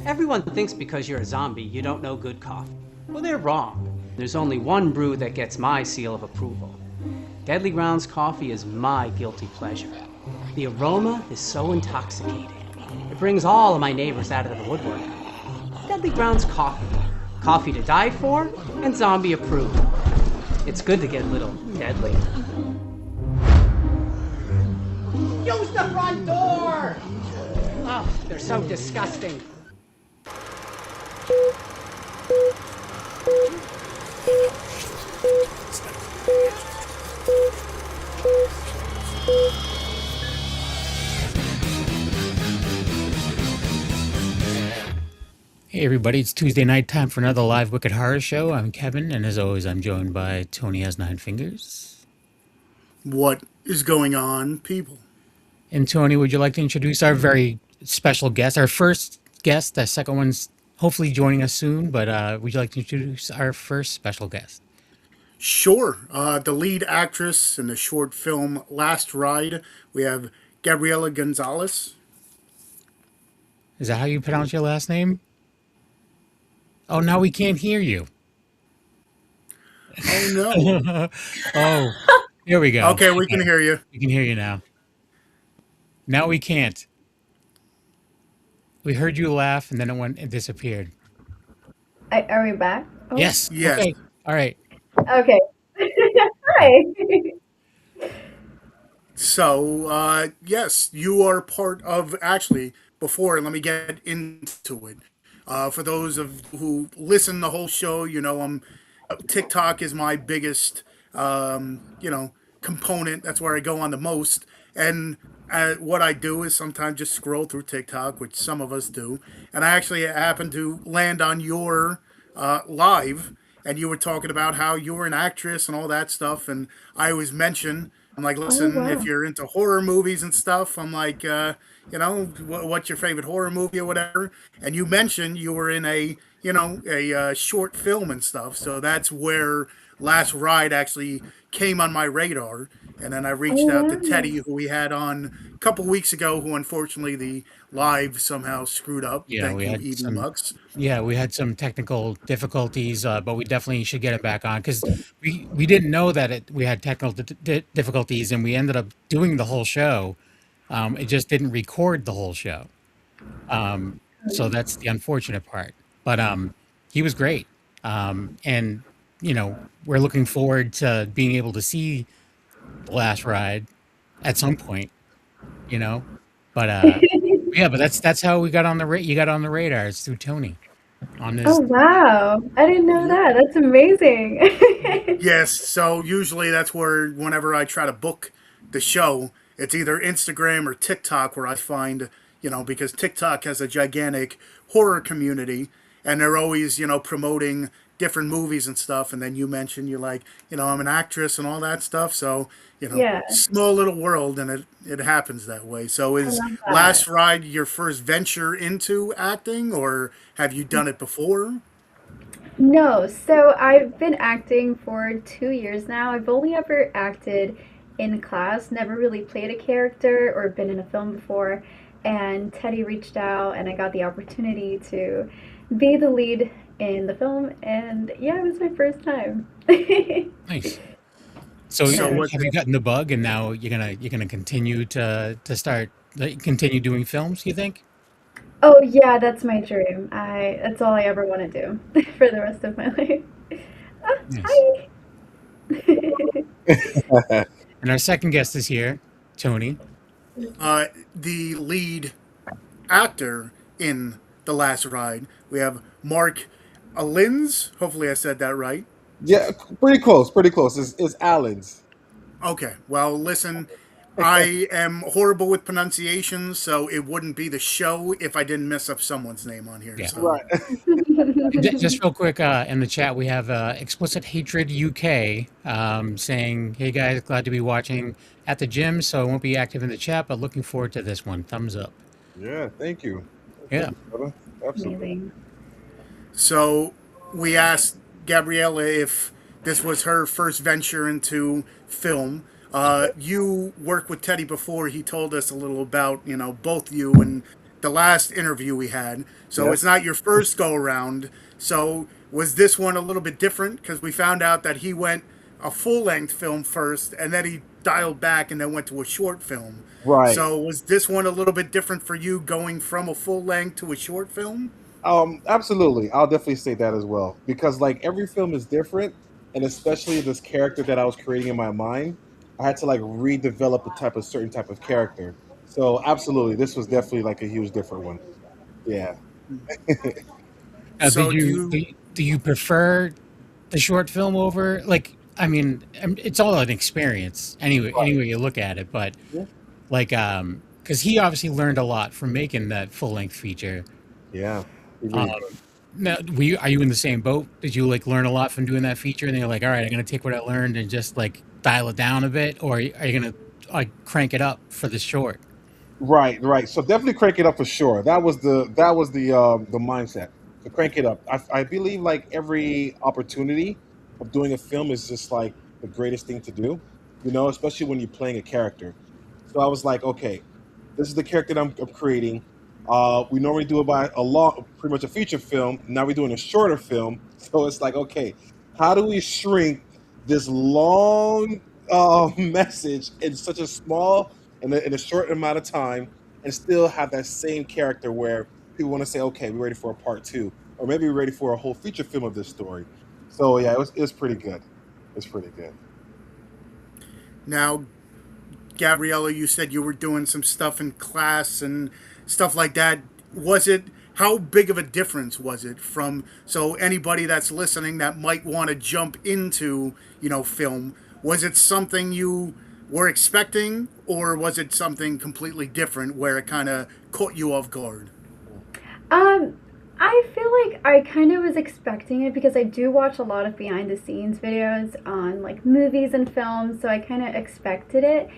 Everyone thinks because you're a zombie, you don't know good coffee. Well, they're wrong. There's only one brew that gets my seal of approval. Deadly Grounds coffee is my guilty pleasure. The aroma is so intoxicating. It brings all of my neighbors out of the woodwork. Deadly Grounds coffee. Coffee to die for and zombie approved. It's good to get a little deadly. Use the front door! Oh, they're so disgusting. Hey everybody, it's Tuesday night, time for another live Wicked Horror Show. I'm Kevin, and as always, I'm joined by Tony Has Nine Fingers. What is going on, people? And Tony, would you like to introduce our very special guest, our first guest? The second one's hopefully joining us soon, but would you like to introduce our first special guest? Sure. The lead actress in the short film Last Ride, we have Gabreila Gonzalez. Is that how you pronounce your last name? Oh, now we can't hear you. Oh, no. Oh, here we go. Okay, we can hear you. We can hear you now. Now we can't. We heard you laugh, and then it disappeared. Are we back? Oh. Yes. Yes. Okay. All right. Okay. Hi. So, yes, you are part of, actually, before, let me get into it. For those of who listen the whole show, you know, TikTok is my biggest, component. That's where I go on the most. And what I do is sometimes just scroll through TikTok, which some of us do. And I actually happened to land on your live, and you were talking about how you were an actress and all that stuff. And I always mention, I'm like, listen, wow. if you're into horror movies and stuff, I'm like, what's your favorite horror movie or whatever? And you mentioned you were in a short film and stuff. So that's where Last Ride actually came on my radar. And then I reached out to Teddy, who we had on a couple weeks ago, who unfortunately the live somehow screwed up. Yeah, Thank we you, had Eden some- Mux. Yeah, we had some technical difficulties, but we definitely should get it back on because we didn't know that we had technical difficulties, and we ended up doing the whole show. It just didn't record the whole show. So that's the unfortunate part. But he was great. And, we're looking forward to being able to see The Last Ride at some point, But yeah, but that's how we got on you got on the radar. It's through Tony. On this. Oh, wow. I didn't know that. That's amazing. Yes, so usually that's where whenever I try to book the show, it's either Instagram or TikTok where I find, because TikTok has a gigantic horror community and they're always, promoting different movies and stuff. And then you mentioned you're like, I'm an actress and all that stuff. So, Yeah. small little world and it happens that way. So is love that. Last Ride your first venture into acting or have you done it before? No, so I've been acting for 2 years now. I've only ever acted in class, never really played a character or been in a film before. And Teddy reached out and I got the opportunity to be the lead in the film. And yeah, it was my first time. Nice. So what- have you gotten the bug, and now you're gonna continue to continue doing films? You think? Oh yeah, that's my dream. That's all I ever want to do for the rest of my life. Nice. Hi. And our second guest is here, Tony. The lead actor in The Last Ride, we have Marc Allinds. Hopefully I said that right. Yeah, pretty close. It's Allinds. Okay, well, listen, I am horrible with pronunciations, so it wouldn't be the show if I didn't mess up someone's name on here. Yeah. So. Right. Just real quick, in the chat, we have Explicit Hatred UK saying, "Hey guys, glad to be watching at the gym, so I won't be active in the chat, but looking forward to this one. Thumbs up." Yeah, thank you. Yeah. Thank you, brother. Absolutely. Amazing. So we asked Gabreila if this was her first venture into film. You worked with Teddy before. He told us a little about, both you and the last interview we had. So it's Yes. not your first go around. So was this one a little bit different? Because we found out that he went a full length film first, and then he dialed back and then went to a short film. Right. So was this one a little bit different for you going from a full length to a short film? Absolutely. I'll definitely say that as well because like every film is different, and especially this character that I was creating in my mind, I had to like redevelop a type of certain type of character. So absolutely, this was definitely like a huge different one. Yeah. Did So do you you do you prefer the short film over like? I mean, it's all an experience anyway. Right. Anyway, you look at it, but Yeah. like, because he obviously learned a lot from making that full length feature. Yeah. He Um, really did. now, are you in the same boat? Did you like learn a lot from doing that feature, and then you're like, all right, I'm gonna take what I learned and just like dial it down a bit, or are you gonna like crank it up for the short? Right, right. So definitely crank it up for sure. That was the mindset. So crank it up. I believe like every opportunity of doing a film is just like the greatest thing to do, especially when you're playing a character. So I was like, okay, this is the character that I'm creating. We normally do it by pretty much a feature film. Now we're doing a shorter film. So it's like, okay, how do we shrink this long message in such a small in a short amount of time and still have that same character where people want to say, okay, we're ready for a part two, or maybe we're ready for a whole feature film of this story. So yeah, it was pretty good. It's pretty good. now, Gabriella, you said you were doing some stuff in class and stuff like that. Was it how big of a difference was it from so anybody that's listening that might want to jump into, film, was it something you were expecting or was it something completely different where it kind of caught you off guard? Um, I feel like I kind of was expecting it because I do watch a lot of behind the scenes videos on like movies and films, so I kind of expected it.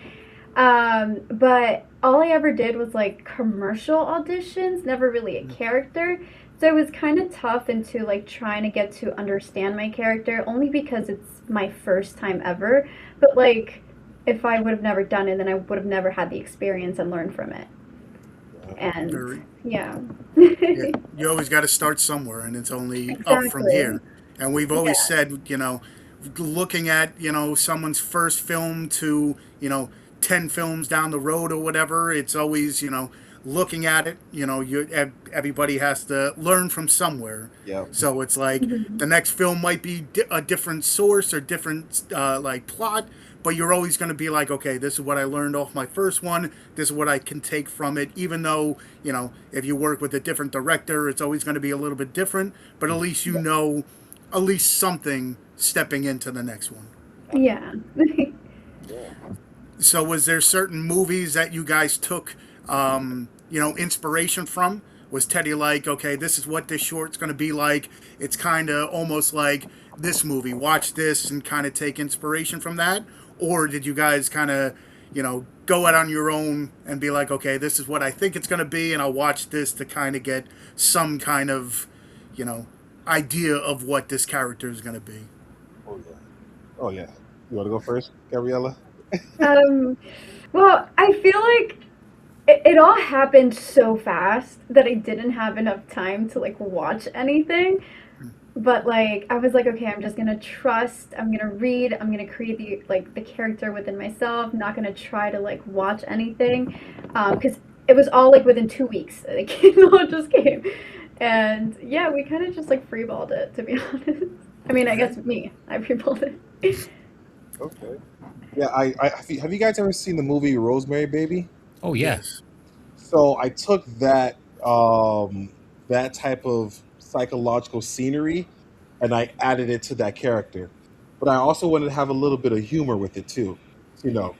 But all I ever did was like commercial auditions, never really a character. So it was kind of tough into like trying to get to understand my character only because it's my first time ever. But like if I would have never done it, then I would have never had the experience and learned from it. And Very, yeah. yeah, you always got to start somewhere, and it's only up from Exactly. here. And we've Yeah. always said, looking at someone's first film to 10 films down the road or whatever, it's always looking at it. Everybody has to learn from somewhere. Yeah. So it's like Mhm. the next film might be a different source or different like plot, but you're always going to be like, okay, this is what I learned off my first one. This is what I can take from it. Even though if you work with a different director, it's always going to be a little bit different. But at least at least something stepping into the next one. Yeah. Yeah. So, was there certain movies that you guys took, inspiration from? Was Teddy like, okay, this is what this short's going to be like? It's kind of almost like this movie. Watch this and kind of take inspiration from that, or did you guys kind of, go out on your own and be like, okay, this is what I think it's going to be, and I'll watch this to kind of get some kind of, you know, idea of what this character is going to be? Oh yeah. Oh yeah. You want to go first, Gabriella? Um, well, I feel like it all happened so fast that I didn't have enough time to like watch anything. But like I was like, okay, I'm just gonna trust. I'm gonna read. I'm gonna create the character within myself. Not gonna try to like watch anything, because it was all like within 2 weeks. Like it all just came, and yeah, we kind of just like freeballed it to be honest. I mean, I Okay. guess I freeballed it. Okay. Yeah. Have you guys ever seen the movie Rosemary Baby? Oh yeah. Yes. So I took that type of psychological scenery and I added it to that character. But I also wanted to have a little bit of humor with it too, you know.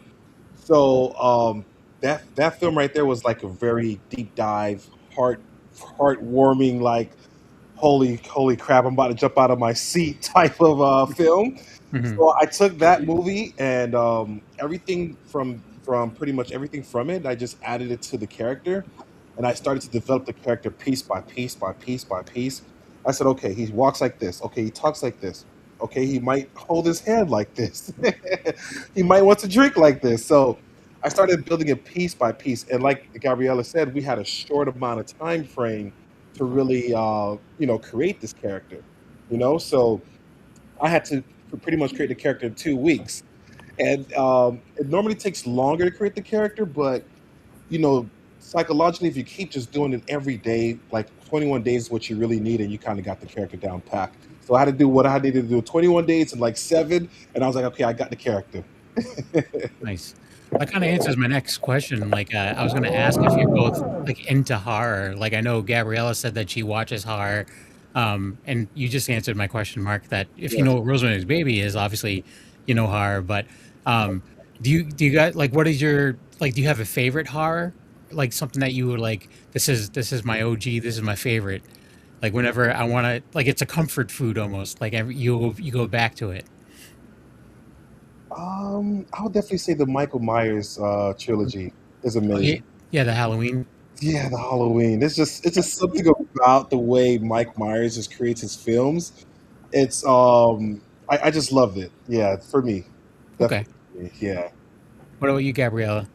So that film right there was like a very deep dive, heartwarming, like holy crap, I'm about to jump out of my seat type of film. Hmm. So I took that movie and everything from pretty much everything from it. I just added it to the character, and I started to develop the character piece by piece by piece by piece. I said, okay, he walks like this. Okay, he talks like this. Okay, he might hold his hand like this. He might want to drink like this. So I started building it piece by piece, and like Gabriella said, we had a short amount of time frame to really, create this character. So I had to pretty much create the character in 2 weeks, and it normally takes longer to create the character, but you know, psychologically, if you keep just doing it every day, like 21 days is what you really need, and you kind of got the character down pat. So I had to do what I needed to do 21 days and like 7, and I was like, okay, I got the character. Nice. That kind of answers my next question. Like, I was going to ask if you're both like into horror. Like, I know Gabriella said that she watches horror, and you just answered my question, Mark. That if you Yeah. know what Rosemary's Baby is, obviously you know horror. But do you guys like what is your like? Do you have a favorite horror? Like something that you would like? This is my OG. This is my favorite. Like whenever I want to, like it's a comfort food almost. Like you go back to it. I would definitely say the Michael Myers trilogy is Oh, yeah, amazing. yeah, the Halloween. Yeah, the Halloween. It's just something about the way Mike Myers just creates his films. It's I just loved it. Yeah, for me, Okay. definitely. For me, yeah. What about you, Gabriella?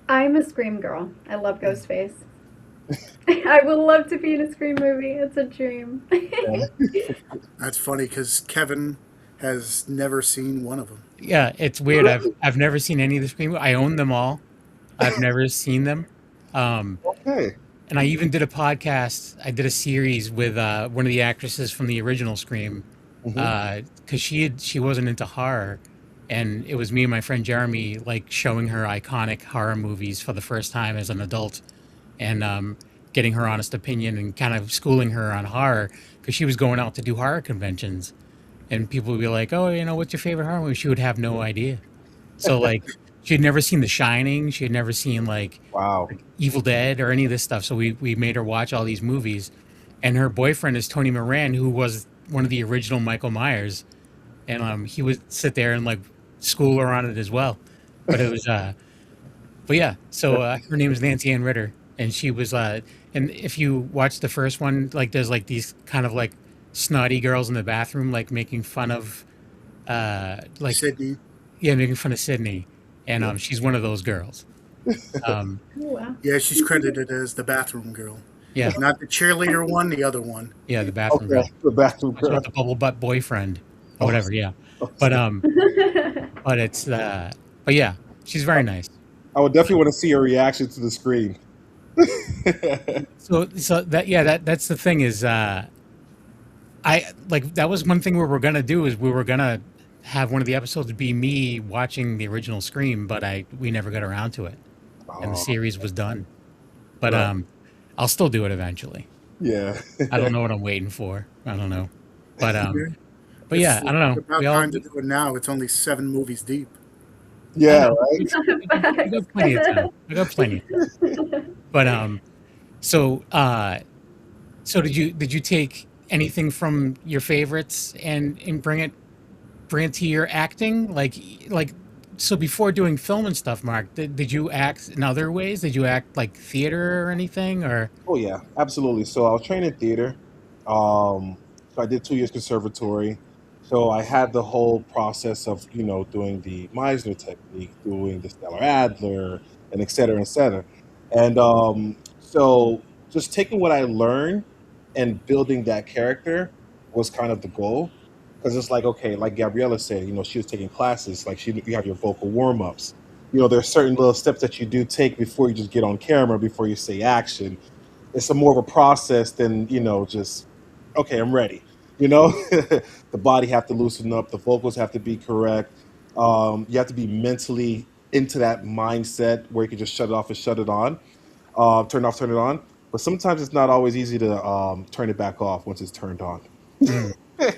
I'm a Scream girl. I love Ghostface. I would love to be in a Scream movie. It's a dream. That's funny because Kevin has never seen one of them. Yeah, it's weird. I've never seen any of the Scream. I own them all. I've never seen them. Um, Okay. and I even did a podcast. I did a series with one of the actresses from the original Scream, Hmm. because she wasn't into horror, and it was me and my friend Jeremy like showing her iconic horror movies for the first time as an adult, and getting her honest opinion and kind of schooling her on horror because she was going out to do horror conventions, and people would be like, "Oh, what's your favorite horror movie?" She would have no idea. So like, she had never seen The Shining. She had never seen Wow. like Evil Dead or any of this stuff. So we made her watch all these movies, and her boyfriend is Tony Moran, who was one of the original Michael Myers, and he would sit there and like school her on it as well. But it was but yeah. So her name is Nancy Ann Ritter, and she was and if you watch the first one, like there's like these kind of like snotty girls in the bathroom, like making fun of like Sydney. yeah, making fun of Sydney, and Yeah. she's one of those girls. Um, Oh, wow. Yeah, she's credited as the bathroom girl. yeah, Not the cheerleader one, the other one. yeah, the bathroom Okay. girl. The bathroom Also girl. with the bubble butt boyfriend or Oh, whatever. Yeah, but it's but yeah, she's very nice. I would definitely want to see her reaction to the screen. So that yeah, that's the thing is I like that was one thing we were gonna do is we were gonna have one of the episodes be me watching the original Scream, but we never got around to it, and the Oh, series was done. But right. I'll still do it eventually. Yeah. I don't know what I'm waiting for. I don't know, but yeah, It's I don't know. about We all time to do it now. It's only 7 movies deep. I Yeah. know Right. we got plenty of time. We got plenty of time. But so so did you take anything from your favorites and bring it to your acting like so before doing film and stuff, Mark, did you act in other ways? Did you act like theater or anything or Oh yeah, absolutely. So I was trained in theater. So I did 2 years conservatory. So I had the whole process of doing the Meisner technique, doing the Stellar Adler, and et cetera, et cetera. And so just taking what I learned and building that character was kind of the goal. Because it's like, okay, like Gabriella said, she was taking classes. Like you have your vocal warm ups. There are certain little steps that you do take before you just get on camera, before you say action. It's a more of a process than just okay, I'm ready. The body have to loosen up, the vocals have to be correct. You have to be mentally into that mindset where you can just shut it off and shut it on, turn it off, turn it on. But sometimes it's not always easy to turn it back off once it's turned on. mm,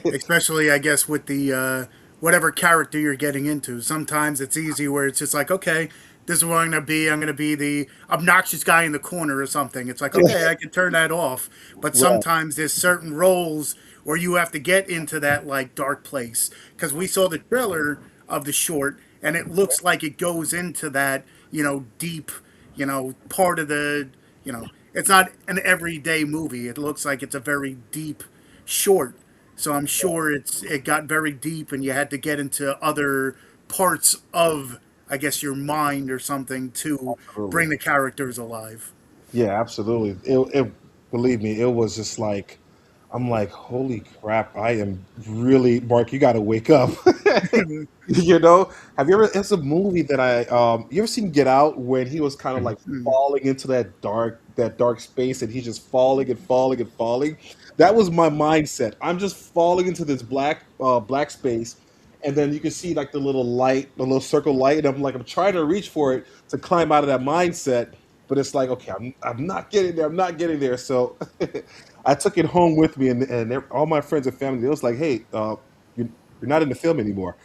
Especially, I guess, with the whatever character you're getting into. Sometimes it's easy where it's just like, okay, this is what I'm going to be. I'm going to be the obnoxious guy in the corner or something. It's like, okay, I can turn that off. But Right. sometimes there's certain roles where you have to get into that like dark place. Because we saw the trailer of the short, and it looks like it goes into that, deep, part of the, it's not an everyday movie. It looks like it's a very deep short. So I'm sure it got very deep, and you had to get into other parts of, I guess, your mind or something to Absolutely. bring the characters alive. Yeah, absolutely. It believe me, it was just like I'm like, holy crap, I am really Mark, you gotta wake up. You know? Have you ever it's a movie that you ever seen Get Out when he was kind of like Mm. falling into that dark space and he's just falling and falling and falling? That was my mindset. I'm just falling into this black space and then you can see like the little light, the little circle light, and I'm trying to reach for it to climb out of that mindset, but it's like, okay, I'm not getting there. I'm not getting there. So I took it home with me, and all my friends and family, they was like, hey, you're not in the film anymore.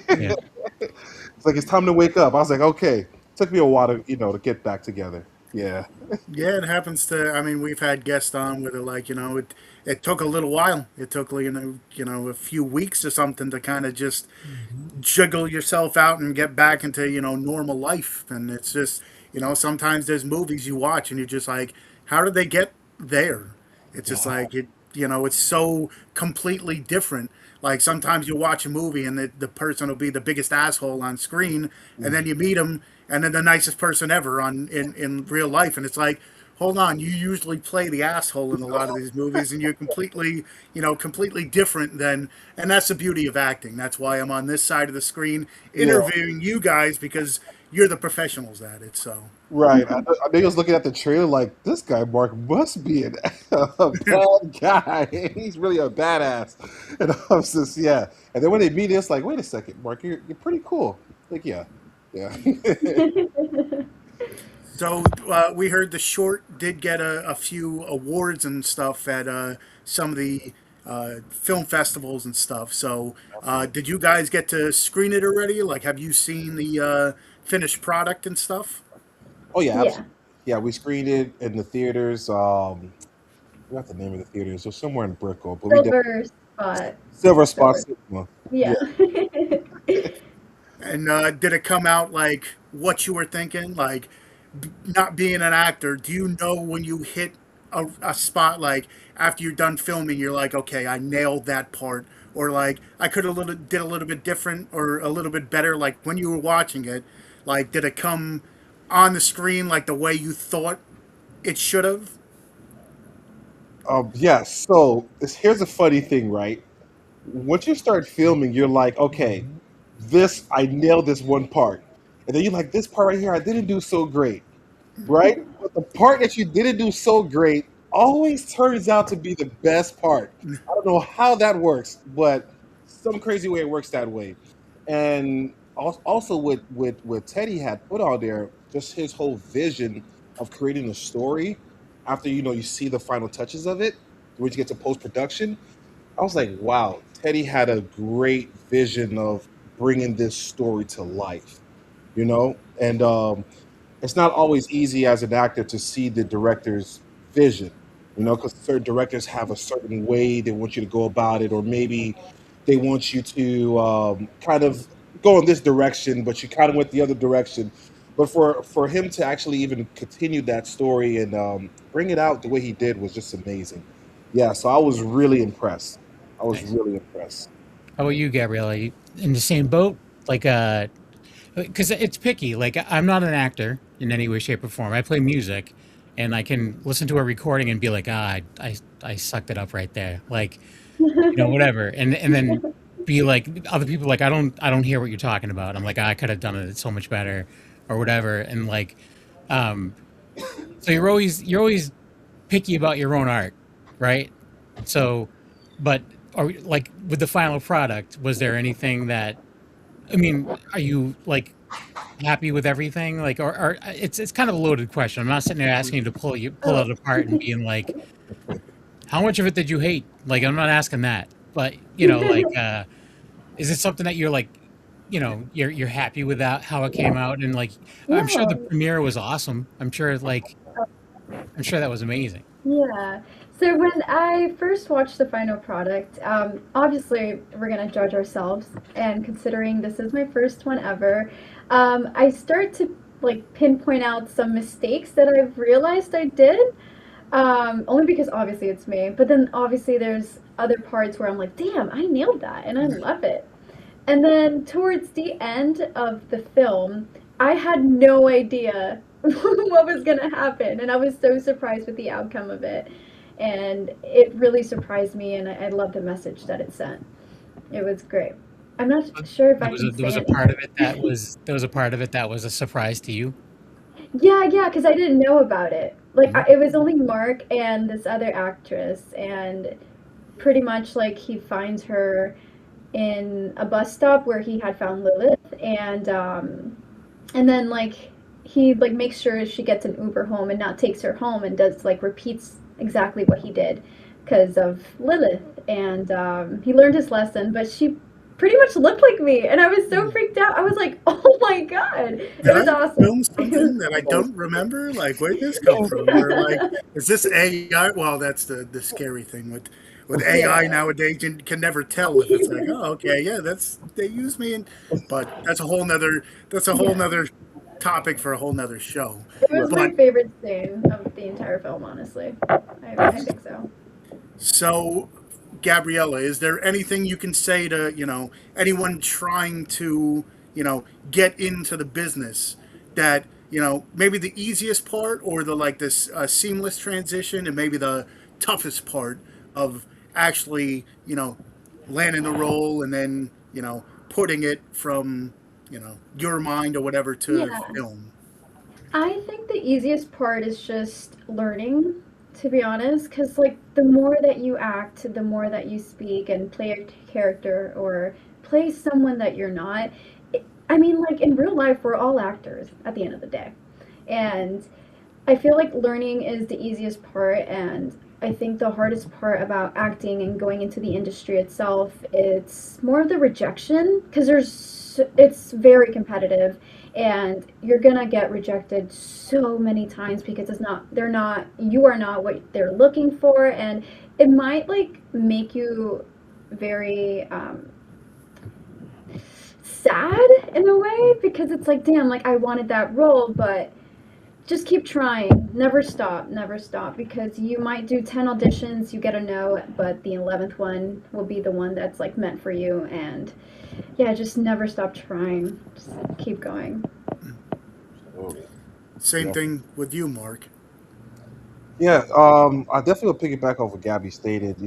Yeah. It's like it's time to wake up. I was like, okay. Took me a while to to get back together. Yeah. Yeah, it happens to. I mean, we've had guests on where they're like, it took a little while. It took like, a few weeks or something to kind of just jiggle yourself out and get back into normal life. And it's just sometimes there's movies you watch and you're just like, how did they get there? It's just Yeah. like it's so completely different. Like sometimes you watch a movie and the person will be the biggest asshole on screen, and then you meet him and then the nicest person ever in real life, and it's like, hold on, you usually play the asshole in a lot of these movies, and you're completely different than, and that's the beauty of acting. That's why I'm on this side of the screen Yeah. interviewing you guys, because you're the professionals at it. So Right. I think I was looking at the trailer like this guy Mark must be a bad guy. He's really a badass. And I was just yeah. And then when they meet, it's like, wait a second, Mark, you're pretty cool. Like yeah, yeah. we heard the short did get a few awards and stuff at some of the film festivals and stuff. So, did you guys get to screen it already? Like, have you seen the finished product and stuff? Oh yeah, Yeah. absolutely. Yeah, we screened it in the theaters. I forgot the name of the theaters. It was somewhere in Brickell, but we did Silver spot. Silver Spot Silver. Cinema. Yeah. Yeah. And did it come out like what you were thinking? Like, not being an actor, do you know when you hit a spot, like after you're done filming, you're like, okay, I nailed that part, or like I could have did a little bit different or a little bit better? Like when you were watching it, like did it come on the screen like the way you thought it should have? Yeah. So here's a funny thing, right? Once you start filming, you're like, okay, this I nailed this one part, and then you're like, this part right here, I didn't do so great, right? But the part that you didn't do so great always turns out to be the best part. I don't know how that works, but some crazy way it works that way. And also with Teddy had put out there, just his whole vision of creating a story after you see the final touches of it, when you get to post production. I was like, wow, Teddy had a great vision of bringing this story to life, and it's not always easy as an actor to see the director's vision, because certain directors have a certain way they want you to go about it, or maybe they want you to kind of go in this direction, but you kind of went the other direction. But for him to actually even continue that story and bring it out the way he did was just amazing. Yeah, so I was really impressed. I was Nice. really impressed. How about you, Gabriella? You in the same boat? Like, because it's picky. Like, I'm not an actor in any way, shape, or form. I play music, and I can listen to a recording and be like, I sucked it up right there. Like, whatever. And then be like, other people like, I don't hear what you're talking about. I'm like, I could have done it so much better, or whatever. And like, um, so you're always picky about your own art, right? So, but like with the final product, was there anything that I mean, are you like happy with everything? Like, or it's kind of a loaded question. I'm not sitting there asking you to pull Oh. it apart and being like, how much of it did you hate? Like, I'm not asking that, but like, is it something that you're like, you're happy with that how it came out? And like, I'm sure the No. premiere was awesome. I'm sure that was amazing. Yeah. So when I first watched the final product, obviously we're gonna judge ourselves, and considering this is my first one ever, I start to like pinpoint out some mistakes that I've realized I did. Only because obviously it's me, but then obviously there's other parts where I'm like, damn, I nailed that, and I love it. And then towards the end of the film, I had no idea what was going to happen. And I was so surprised with the outcome of it. And it really surprised me, and I love the message that it sent. It was great. I'm not sure if I can There was say a it. part of it that was there was a part of it that was a surprise to you. Yeah, because I didn't know about it. Like, Mhm. it was only Mark and this other actress, and pretty much, like, he finds her in a bus stop where he had found Lilith, and then, like, he, like, makes sure she gets an Uber home and not takes her home, and does, like, repeats exactly what he did because of Lilith. And he learned his lesson, but she pretty much looked like me, and I was so freaked out. I was like, oh my god, it Did was I awesome. film something that I don't remember? Like, where'd this come from? Or like, is this AI? Well, that's the scary thing with AI Yeah. nowadays. You can never tell if it's like, oh, okay, yeah, that's they use me, but that's a whole Yeah. nother topic for a whole nother show. It was But my favorite scene of the entire film, honestly. I think so. so, Gabriella, is there anything you can say to, anyone trying to, get into the business that, maybe the easiest part or the like this seamless transition and maybe the toughest part of actually, landing the role and then, putting it from, your mind or whatever to Yeah. film? I think the easiest part is just learning, to be honest, because, like, the more that you act, the more that you speak and play a character or play someone that you're not. I mean, like, in real life, we're all actors at the end of the day. And I feel like learning is the easiest part, and I think the hardest part about acting and going into the industry itself, it's more of the rejection because it's very competitive, and you're gonna get rejected so many times because you are not what they're looking for, and it might, like, make you very sad in a way because it's like, damn, like, I wanted that role, but just keep trying. Never stop, because you might do 10 auditions, you get a no, but the 11th one will be the one that's, like, meant for you. And yeah, just never stop trying. Just keep going. Absolutely. Same Yeah. thing with you, Mark. Yeah, I definitely will piggyback off what Gabby stated.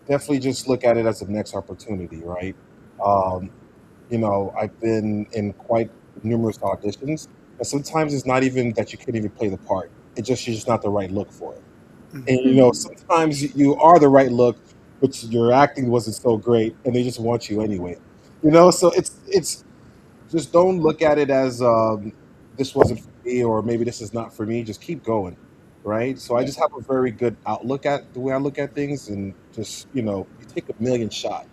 Definitely just look at it as the next opportunity, right? Um, I've been in quite numerous auditions, and sometimes it's not even that you can't even play the part. You're just not the right look for it. And Mhm. sometimes you are the right look, but your acting wasn't so great, and they just want you anyway. So it's just don't look at it as this wasn't for me or maybe this is not for me. Just keep going, right? So I Yeah. just have a very good outlook at the way I look at things, and just you take a million shot,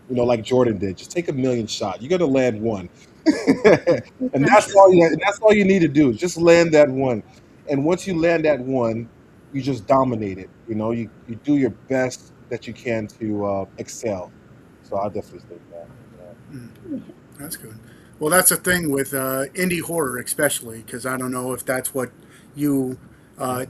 like Jordan did. Just take a million shot. You're gonna land one, and that's Yeah. all you. And that's all you need to do. Just land that one, and once you land that one, you just dominate it. You do your best that you can to excel. So I definitely think that. Yeah. Mm. That's good. Well, that's the thing with indie horror, especially, because I don't know if that's what you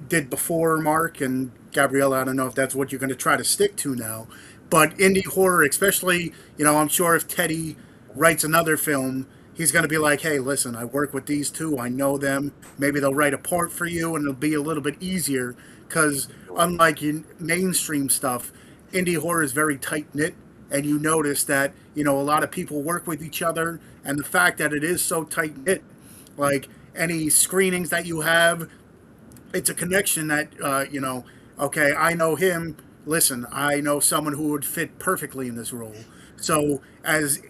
did before, Mark and Gabriella. I don't know if that's what you're going to try to stick to now. But indie horror, especially, I'm sure if Teddy writes another film, he's going to be like, hey, listen, I work with these two. I know them. Maybe they'll write a part for you and it'll be a little bit easier because, unlike in mainstream stuff, indie horror is very tight knit, and you notice that a lot of people work with each other, and the fact that it is so tight knit, like any screenings that you have, it's a connection that okay, I know him, listen, I know someone who would fit perfectly in this role. So as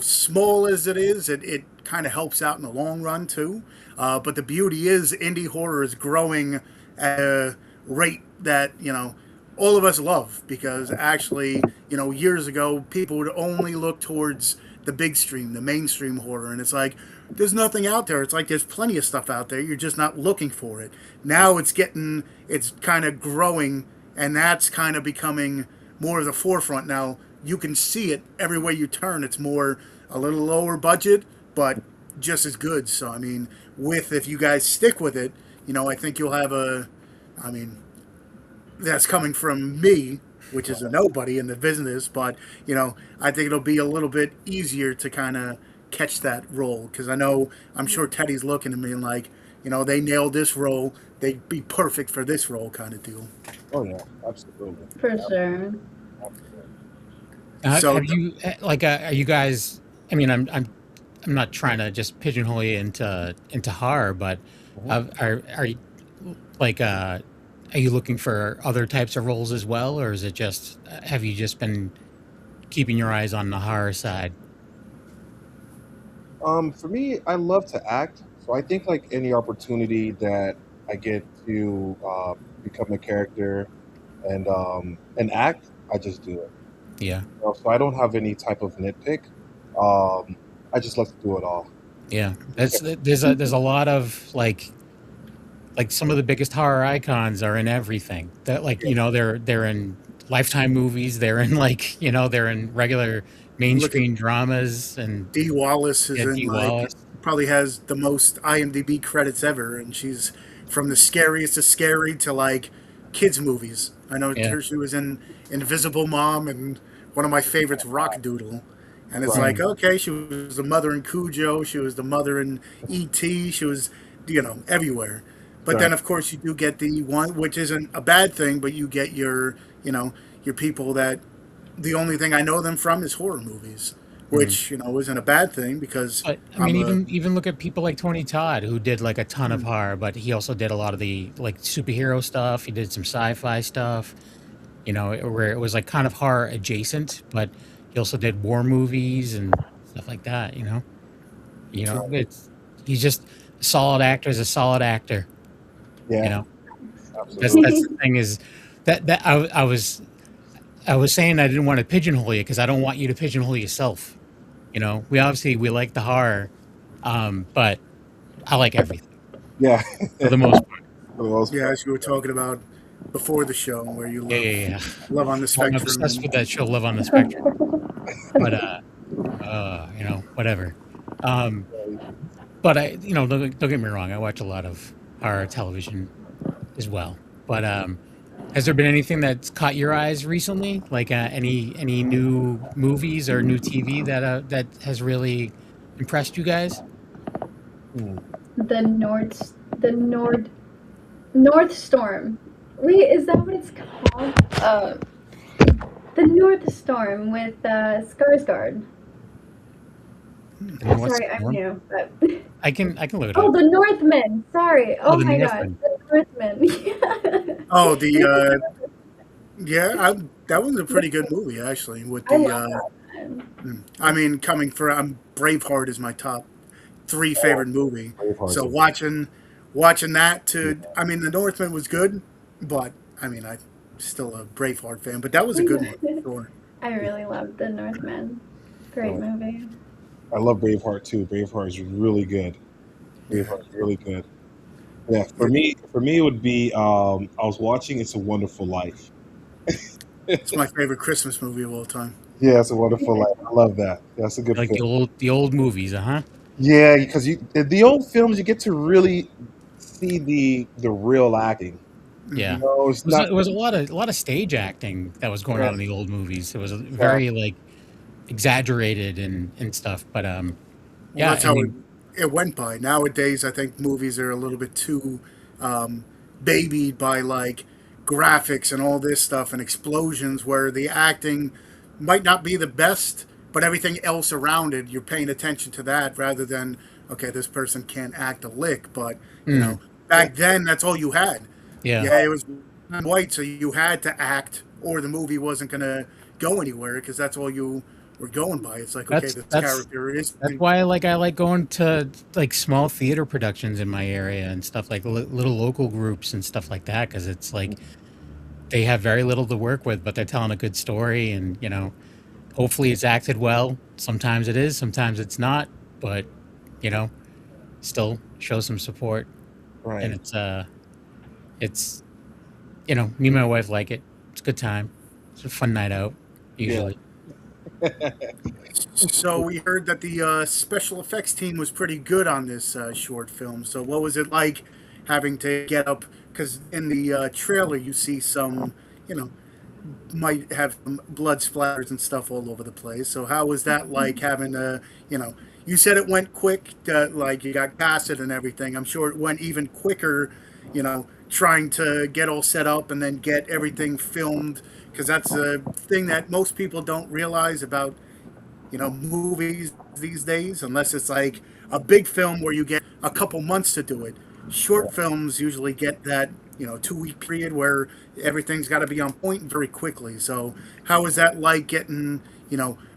small as it is, it kind of helps out in the long run too. But the beauty is indie horror is growing at a rate that all of us love, because actually years ago people would only look towards the big stream, the mainstream horror, and it's like there's nothing out there. It's like there's plenty of stuff out there. You're just not looking for it. Now it's kind of growing, and that's kind of becoming more of the forefront now. You can see it everywhere you turn. It's more a little lower budget, but just as good. So I mean, if you guys stick with it, I think you'll have I mean, that's coming from me. which is a nobody in the business. But I think it'll be a little bit easier to kind of catch that role because I'm sure Teddy's looking at me and like, they nailed this role. They'd be perfect for this role, kind of deal. Oh yeah, absolutely. For sure. Absolutely. So Have you are you guys? I mean, I'm not trying to just pigeonhole you into horror, but are you like are you looking for other types of roles as well, or is it just have you just been keeping your eyes on the horror side? For me, I love to act, so I think like any opportunity that I get to become a character and act, I just do it. Yeah, So I don't have any type of nitpick. I just love to do it all. yeah. There's a lot of like some of the biggest horror icons are in everything. That they're in Lifetime movies. They're in they're in regular look at mainstream dramas and Dee Wallace is in Dee like Wallace. probably has the most IMDb credits ever, and she's from the scariest of scary to like kids movies. I know Yeah. she was in Invisible Mom and one of my favorites, Rock Doodle. And it's Right. like, okay, she was the mother in Cujo, she was the mother in E.T., she was, everywhere. But then, Right. of course, you do get the one, which isn't a bad thing, but you get your people that the only thing I know them from is horror movies, Mhm. which, isn't a bad thing because But I I'm mean, a, even look at people like Tony Todd, who did like a ton of horror, but he also did a lot of the like superhero stuff. He did some sci-fi stuff, where it was like kind of horror adjacent, but he also did war movies and stuff like that. It's he's just a solid actor. Is a solid actor. You Yeah, know, that's absolutely. the thing is that I was saying I didn't want to pigeonhole you because I don't want you to pigeonhole yourself. We like the horror, but I like everything Yeah, for the most part. for the most yeah, part. as you were talking about before the show, where you Yeah, love yeah, yeah. love on the I'm spectrum. obsessed with that show, Love on the Spectrum. But whatever. Um, but don't get me wrong. I watch a lot of horror television as well. But has there been anything that's caught your eyes recently? Like any new movies or new TV that has really impressed you guys? Hmm. The North Storm. Wait, is that what it's called? The North Storm with Skarsgård. And what's Sorry, I'm the one? new, but I can look it oh, up. the Northmen. Sorry. Oh, Oh the my God, Northman. the Northmen. Oh, yeah, that was a pretty good movie actually. With I the, love that one. I mean, coming from Braveheart is my top three favorite movie. Braveheart's So a- watching that I mean, The Northman was good, but I mean, I'm still a Braveheart fan. But that was a good one, for sure. I really loved the Northmen. Great Oh, movie. I love Braveheart too. Braveheart is really good. Braveheart's really good. Yeah, for me, it would be I was watching It's a Wonderful Life. It's my favorite Christmas movie of all time. Yeah, It's a Wonderful Life. I love that. That's a good Like film. the old movies, huh? Yeah, because the old films you get to really see the real acting. Yeah. It's It was not it was a lot of stage acting that was going on in the old movies. It was yeah, very like exaggerated and stuff. But Well, yeah, that's I how mean, it went by. Nowadays, I think movies are a little bit too babied by like graphics and all this stuff and explosions, where the acting might not be the best, but everything else around it, you're paying attention to that rather than okay, this person can't act a lick. But mm, back then, that's all you had. yeah, Yeah, it was black and white, so you had to act, or the movie wasn't gonna go anywhere because that's all you were going by. It's like okay, that's this that's character is. that's why I like going to like small theater productions in my area and stuff like little local groups and stuff like that because it's like they have very little to work with, but they're telling a good story and hopefully it's acted well. Sometimes it is, sometimes it's not, but you know, still show some support. And right. it's me and my wife like it. It's a good time. It's a fun night out Yeah. usually. So we heard that the special effects team was pretty good on this short film. So what was it like having to get up? Because in the trailer you see some, you know, might have some blood splatters and stuff all over the place. So how was that like having to, you said it went quick, like you got casted and everything. I'm sure it went even quicker, trying to get all set up and then get everything filmed, because that's a thing that most people don't realize about, movies these days, unless it's like a big film where you get a couple months to do it. Short films usually get that 2-week period where everything's got to be on point very quickly. So how is that like getting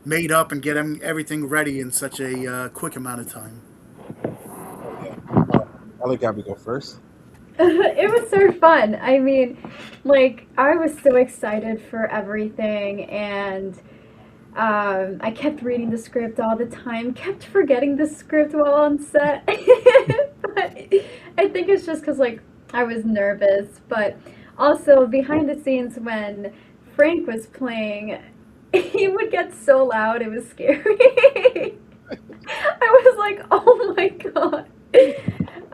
made up and getting everything ready in such a quick amount of time? I'll let Gabby go first. It was so fun. I mean, like, I was so excited for everything, and I kept reading the script all the time, kept forgetting the script while on set. But I think it's just because, like, I was nervous. But also, behind the scenes, when Frank was playing, he would get so loud, it was scary. I was like, oh my god.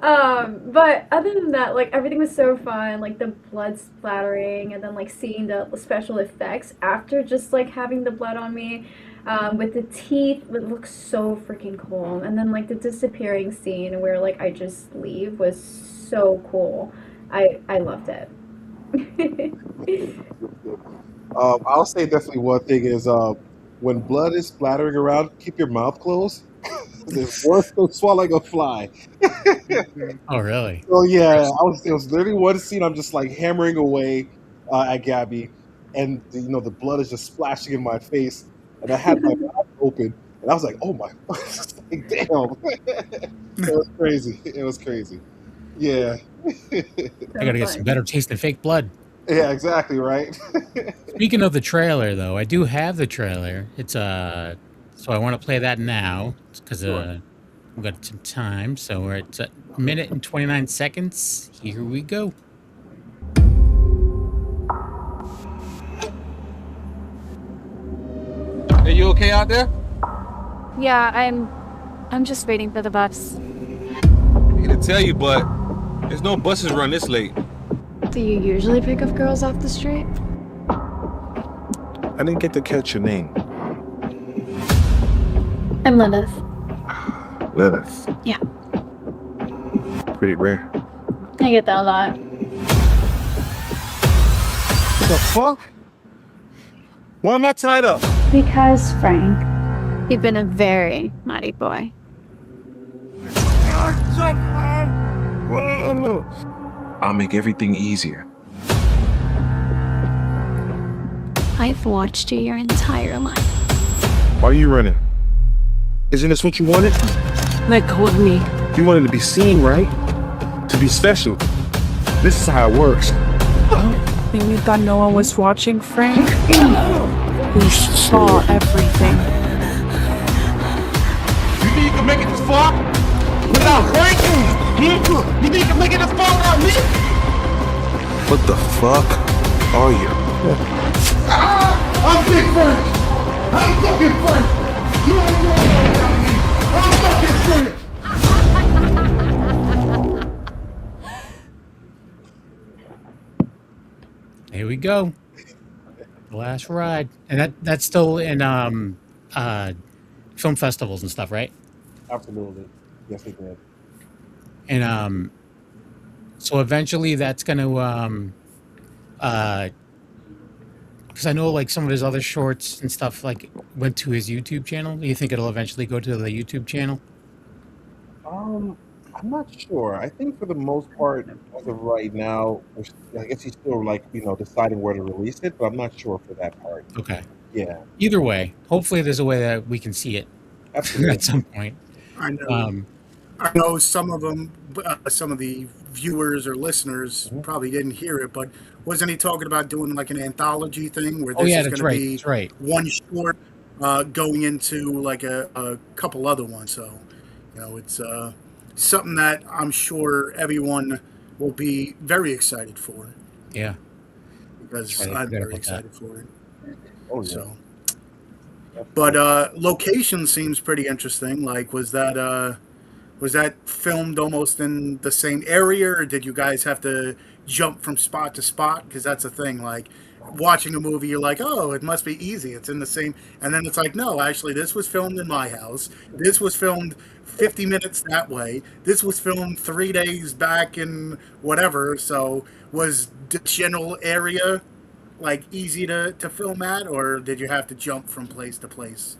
But other than that, like, everything was so fun, like the blood splattering, and then like seeing the special effects after just like having the blood on me, with the teeth, it looks so freaking cool. And then like the disappearing scene where like I just leave was so cool. I loved it. I'll say definitely one thing is when blood is splattering around, keep your mouth closed. It's worse than swallowing a fly. Oh, really? So yeah, it was literally one scene. I'm just like hammering away at Gabby, and the blood is just splashing in my face, and I had my mouth open, and I was like, "Oh my!" Like, damn, it was crazy. It was crazy. Yeah. I gotta get some better tasting fake blood. Yeah, exactly right. Speaking of the trailer, though, I do have the trailer. It's so I want to play that now because we've got some time. So we're at a minute and 29 seconds. Here we go. Are you okay out there? Yeah, I'm just waiting for the bus. I hate to tell you, but there's no buses run this late. Do you usually pick up girls off the street? I didn't get to catch your name. I'm Lilith. Lilith. Yeah. Pretty rare. I get that a lot. What the fuck? Why am I tied up? Because, Frank, you've been a very naughty boy. I'll make everything easier. I've watched you your entire life. Why are you running? Isn't this what you wanted? Let go of me. You wanted to be seen, right? To be special. This is how it works. And you thought no one was watching, Frank? We saw everything. You think you can make it this far without Frank? You think you can make it this far without me? What the fuck are you? I'm Big Frank! I'm fucking Frank! You ain't know about me! I'm fucking Frank! Here we go. The last ride. And that's still in film festivals and stuff, right? Absolutely. Yes, it did. And so eventually that's going to because I know like some of his other shorts and stuff like went to his YouTube channel. Do you think it'll eventually go to the YouTube channel? I'm not sure. I think for the most part, as of right now, I guess he's still like deciding where to release it, but I'm not sure for that part. Okay. Yeah. Either way, hopefully there's a way that we can see it Absolutely. at some point. I know. I know some of them, some of the viewers or listeners probably didn't hear it, but wasn't he talking about doing like an anthology thing where this is going to be one short going into like a couple other ones? So, it's something that I'm sure everyone will be very excited for. Yeah. Because I'm very excited for it. Oh, yeah. So. But location seems pretty interesting. Like, was that filmed almost in the same area, or did you guys have to jump from spot to spot? Because that's a thing. Like, watching a movie, you're like, oh, it must be easy. It's in the same. And then it's like, no, actually, this was filmed in my house. This was filmed 50 minutes that way. This was filmed 3 days back in whatever. So was the general area like easy to film at, or did you have to jump from place to place?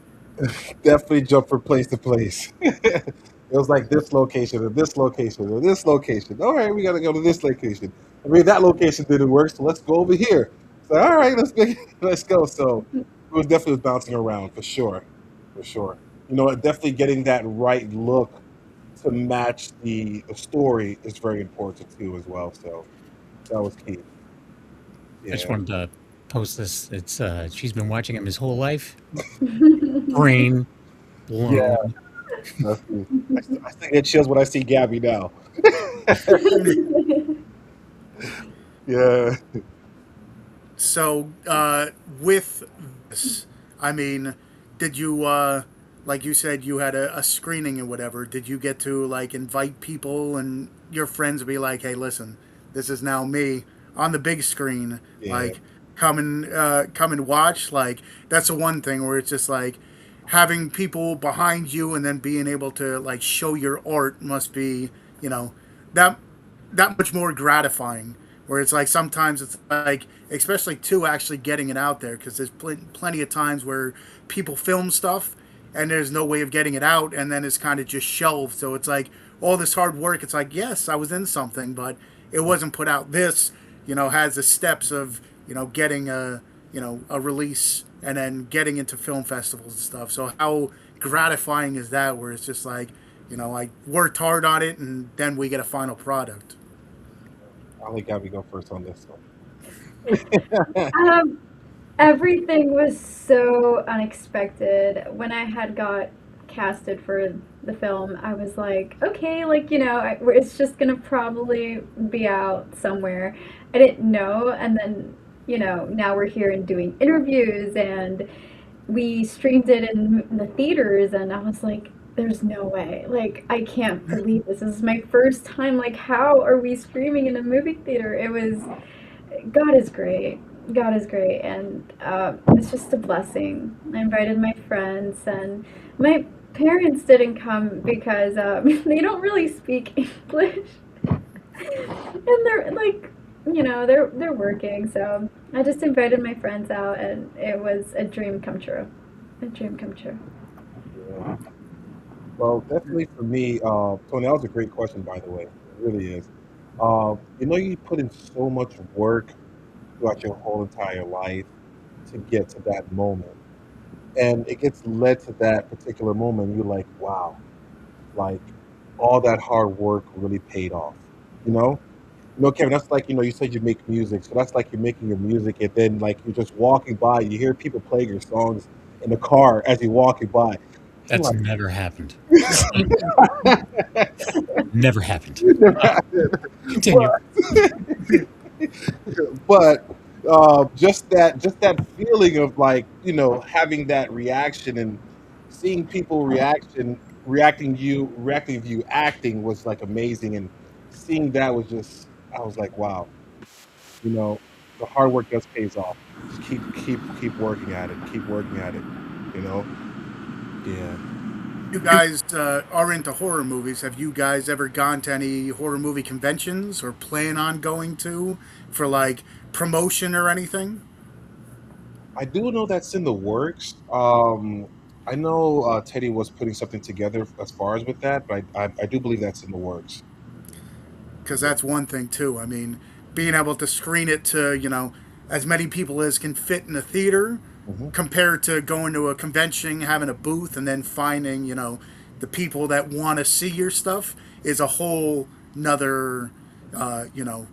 Definitely jump from place to place. It was like this location or this location or this location. All right, we got to go to this location. I mean, that location didn't work, so let's go over here. So, all right, let's go. So it was definitely bouncing around for sure, for sure. You know, definitely getting that right look to match the story is very important too, as well. So that was key. I just Yeah. wanted to post this. It's she's been watching him his whole life. Brain blown. Yeah. That's cool. I still get chills when I see Gabby now. Yeah. So, with this, I mean, did you, like you said, you had a screening or whatever? Did you get to like invite people and your friends to be like, "Hey, listen, this is now me on the big screen. Yeah. Like, come and watch." Like, that's the one thing where it's just like having people behind you and then being able to like show your art must be, you know, that that much more gratifying. Where it's like sometimes it's like, especially too, actually getting it out there, because there's plenty of times where people film stuff and there's no way of getting it out, and then it's kind of just shelved. So it's like all this hard work. It's like, yes, I was in something, but it wasn't put out. This, you know, has the steps of, you know, getting a, you know, a release and then getting into film festivals and stuff. So how gratifying is that? Where it's just like, you know, I worked hard on it and then we get a final product. I'll let Gabby go first on this one. Everything was so unexpected. When I had got casted for the film, I was like, okay, like, you know, it's just gonna probably be out somewhere. I didn't know, and then, you know, now we're here and doing interviews, and we streamed it in the theaters, and I was like, there's no way. Like, I can't believe this. This is my first time. Like, how are we streaming in a movie theater? It was, God is great. God is great, and it's just a blessing. I invited my friends, and my parents didn't come because they don't really speak English, and they're like, you know, they're working. So I just invited my friends out, and it was a dream come true. A dream come true. Yeah. Well, definitely for me, Tony, that was a great question, by the way. It really is. You know, you put in so much work throughout your whole entire life to get to that moment. And it gets led to that particular moment. You're like, wow, like all that hard work really paid off. You know? You know, Kevin, that's like, you know, you said you make music. So that's like you're making your music and then like you're just walking by, you hear people playing your songs in the car as you're walking by. That's Like, never happened. Never happened. Continue. But just that feeling of like, you know, having that reaction and seeing people reacting to you acting was like amazing, and seeing that was just, I was like, wow, you know, the hard work does pays off. Just keep working at it, you know. Yeah. You guys are into horror movies. Have you guys ever gone to any horror movie conventions or plan on going to for like promotion or anything? I do know that's in the works. I know Teddy was putting something together as far as with that, but I do believe that's in the works. Because that's one thing too. I mean, being able to screen it to, you know, as many people as can fit in a theater, Hmm. compared to going to a convention, having a booth, and then finding, you know, the people that want to see your stuff is a whole nother, you know,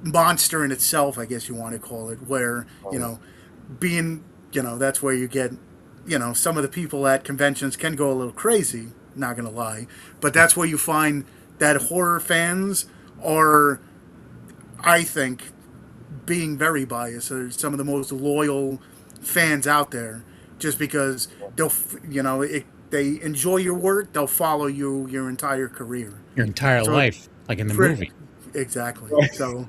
monster in itself, I guess you want to call it, where, you know, being, you know, that's where you get, you know, some of the people at conventions can go a little crazy, not going to lie, but that's where you find that horror fans are, I think, being very biased, are some of the most loyal fans out there, just because they'll, you know, they enjoy your work, they'll follow you your entire career. Your entire So, life, like in the for- movie. Exactly. Right. So,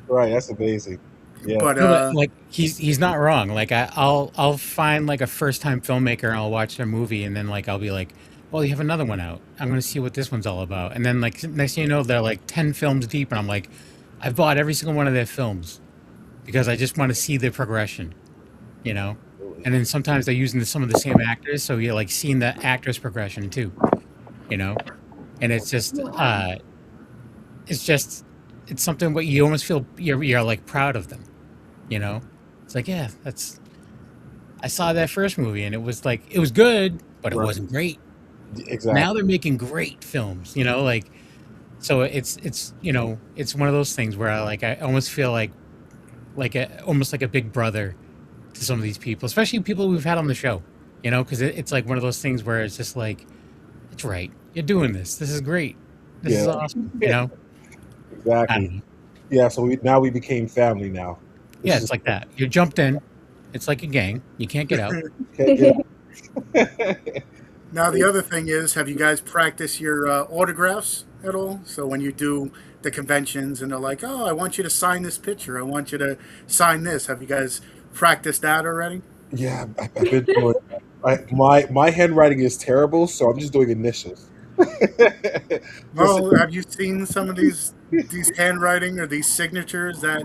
Right, that's amazing. Yeah. But No, but like he's not wrong. Like I'll find like a first time filmmaker and I'll watch their movie and then like I'll be like, well, you have another one out. I'm gonna see what this one's all about. And then like next thing you know, they're like 10 films deep, and I'm like, I've bought every single one of their films because I just want to see the progression, you know. And then sometimes they're using some of the same actors, so you're like seeing the actors' progression too, you know. And it's just it's something what you almost feel you're like proud of them, you know. It's like, yeah, I saw that first movie and it was like it was good, but it Right. wasn't great. Exactly. Now they're making great films, you know, like so it's you know, it's one of those things where I almost feel like almost like a big brother to some of these people, especially people we've had on the show, you know, because it's like one of those things where it's just like, it's right, you're doing this. This is great. This is Yeah. awesome, you know. I Exactly. don't know. Yeah. So we became family now. Yeah, This it's like that. You jumped in. It's like a gang. You can't get out. can't get- now the other thing is, have you guys practiced your autographs at all? So when you do the conventions and they're like, "Oh, I want you to sign this picture. I want you to sign this." Have you guys practiced that already? Yeah, I've been doing. My handwriting is terrible, so I'm just doing initials. Well, have you seen some of these handwriting or these signatures that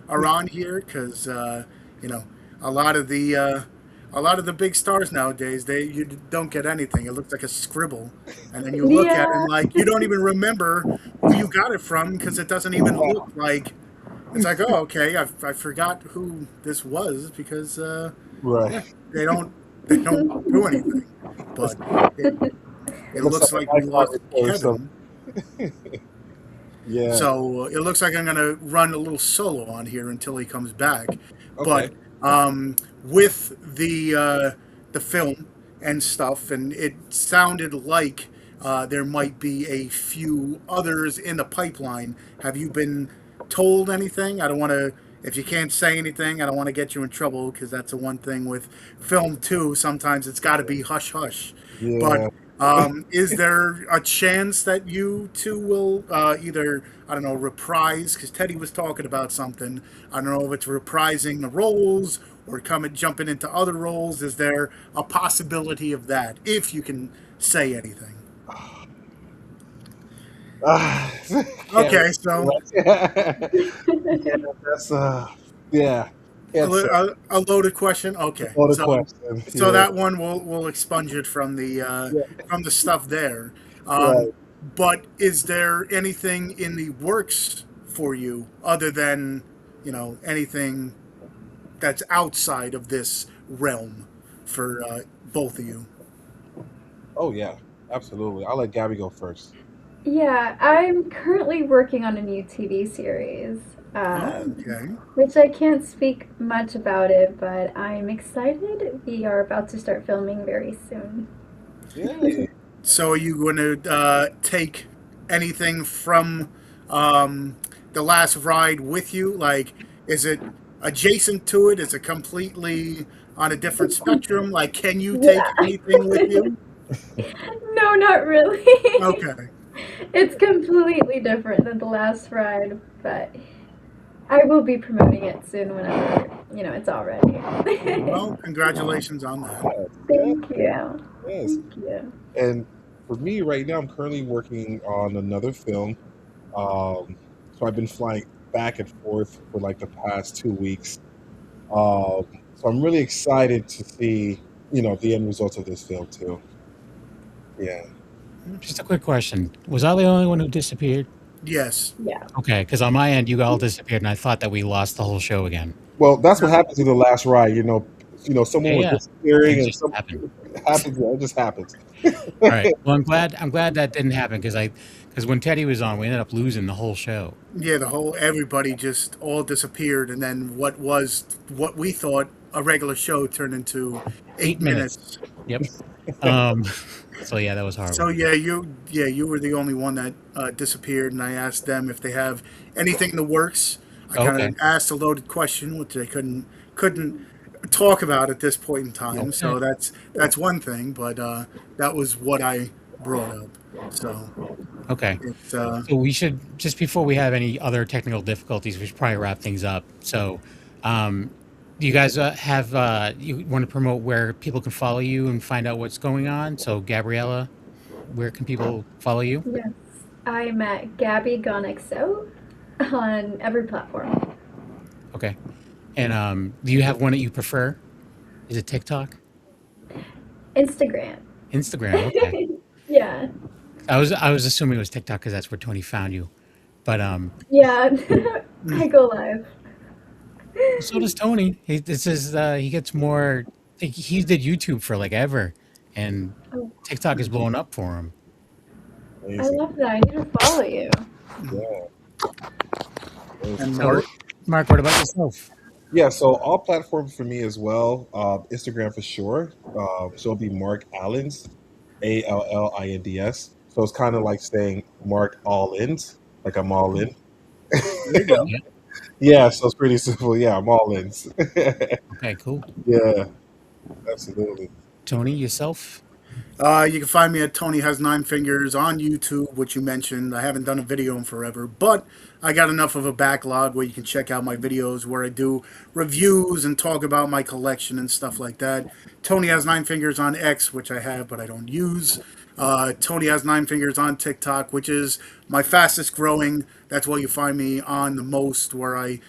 are on here? Because you know a lot of the big stars nowadays, you don't get anything. It looks like a scribble, and then you look at it and like you don't even remember who you got it from because it doesn't even look like. It's like, oh, okay, I forgot who this was because Right. they don't do anything, but it looks like we lost Kevin. Yeah. So it looks like I'm going to run a little solo on here until he comes back. Okay. But with the film and stuff, and it sounded like there might be a few others in the pipeline. Have you been told anything? I don't want to. If you can't say anything, I don't want to get you in trouble because that's the one thing with film too. Sometimes it's got to be hush hush. Yeah. But is there a chance that you two will either, I don't know, reprise? Because Teddy was talking about something. I don't know if it's reprising the roles or jumping into other roles. Is there a possibility of that? If you can say anything. Okay, so That's yeah. a loaded question. Okay, Loaded so question. so Yeah. that one we'll expunge it from the stuff there. Right. But is there anything in the works for you other than anything that's outside of this realm for both of you? Oh yeah, absolutely. I'll let Gabby go first. Yeah, I'm currently working on a new TV series, Okay. which I can't speak much about it, but I'm excited. We are about to start filming very soon. Yeah. So are you going to take anything from the last ride with you? Like, is it adjacent to it? Is it completely on a different spectrum? Like, can you take anything with you? No, not really. Okay. It's completely different than the last ride, but I will be promoting it soon whenever, it's all ready. Well, congratulations on that. Thank you. Yes. Thank you. And for me right now, I'm currently working on another film. So I've been flying back and forth for like the past 2 weeks. So I'm really excited to see, the end results of this film too. Yeah. Just a quick question. Was I the only one who disappeared? Yes. Yeah. Okay, because on my end, you all disappeared, and I thought that we lost the whole show again. Well, that's what happens in the last ride. Someone Yeah. was disappearing, It and just something happened. happens. Yeah, it just happens. All right. Well, I'm glad that didn't happen because when Teddy was on, we ended up losing the whole show. Yeah, everybody just all disappeared, and then what we thought a regular show turned into 8 minutes. Yep. So yeah, that was horrible. So you were the only one that disappeared, and I asked them if they have anything in the works. I kind of asked a loaded question, which they couldn't talk about at this point in time. Okay. So that's one thing, but that was what I brought up. So Okay. it's So we should, just before we have any other technical difficulties, we should probably wrap things up. So, do you guys have you want to promote where people can follow you and find out what's going on? So, Gabriella, where can people follow you? Yes, I'm at Gabby Gone XO on every platform. Okay. And do you have one that you prefer? Is it TikTok? Instagram. Instagram. Okay. Yeah. I was assuming it was TikTok because that's where Tony found you. But Yeah. I go live. so does Tony. He gets more. He did YouTube for like ever, and Oh, TikTok is blowing up for him. I Amazing. love that. I need to follow you. Yeah. and So, Mark. Mark, what about yourself? Yeah, so all platforms for me as well. Instagram for sure. So it'll be Marc Allinds, Allinds. So it's kind of like saying Marc Allinds, like I'm all in. There you go. Yeah. Yeah, so it's pretty simple. Yeah, I'm all in. Okay, cool. Yeah, absolutely. Tony, yourself? You can find me at Tony Has Nine Fingers on YouTube, which you mentioned. I haven't done a video in forever, but I got enough of a backlog where you can check out my videos where I do reviews and talk about my collection and stuff like that. Tony Has Nine Fingers on X, which I have but I don't use. Tony Has Nine Fingers on TikTok, which is my fastest growing. That's where you find me on the most, where I,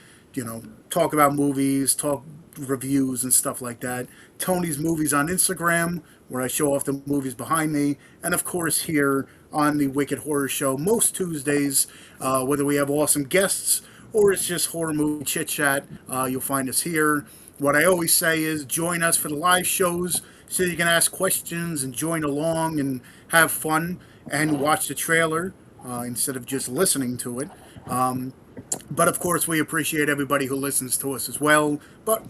talk about movies, talk reviews and stuff like that. Tony's Movies on Instagram, where I show off the movies behind me, and of course here on the Wicked Horror Show most Tuesdays, whether we have awesome guests or it's just horror movie chit chat, you'll find us here. What I always say is join us for the live shows so you can ask questions and join along and have fun and watch the trailer instead of just listening to it. But of course, we appreciate everybody who listens to us as well. But,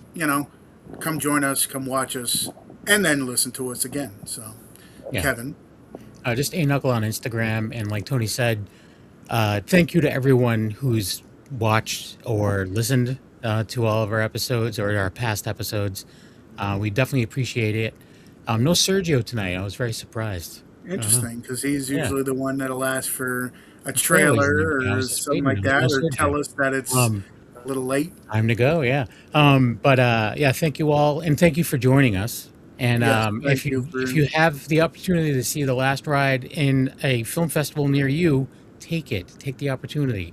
come join us, come watch us, and then listen to us again. So, Yeah. Kevin. Just A Knuckle on Instagram. And like Tony said, thank you to everyone who's watched or listened to all of our episodes or our past episodes. We definitely appreciate it. No Sergio tonight. I was very surprised. Interesting, because he's Yeah. usually the one that'll ask for a trailer, trailer yeah, I or was just something waiting. like that, There's or no tell Sergio. us that it's Um, a little late. Time to go, yeah. Yeah, thank you all, and thank you for joining us. And Yes, thank if you you for- if you have the opportunity to see The Last Ride in a film festival near you, take it. Take the opportunity,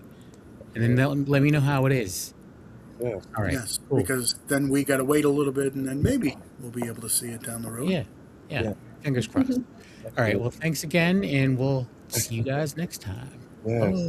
and then let me know how it is. Yeah. All right. Yes, Cool. because then we got to wait a little bit, and then maybe we'll be able to see it down the road. Yeah. Yeah. Fingers crossed. All right. Well, thanks again, and we'll see you guys next time. Yeah. Bye.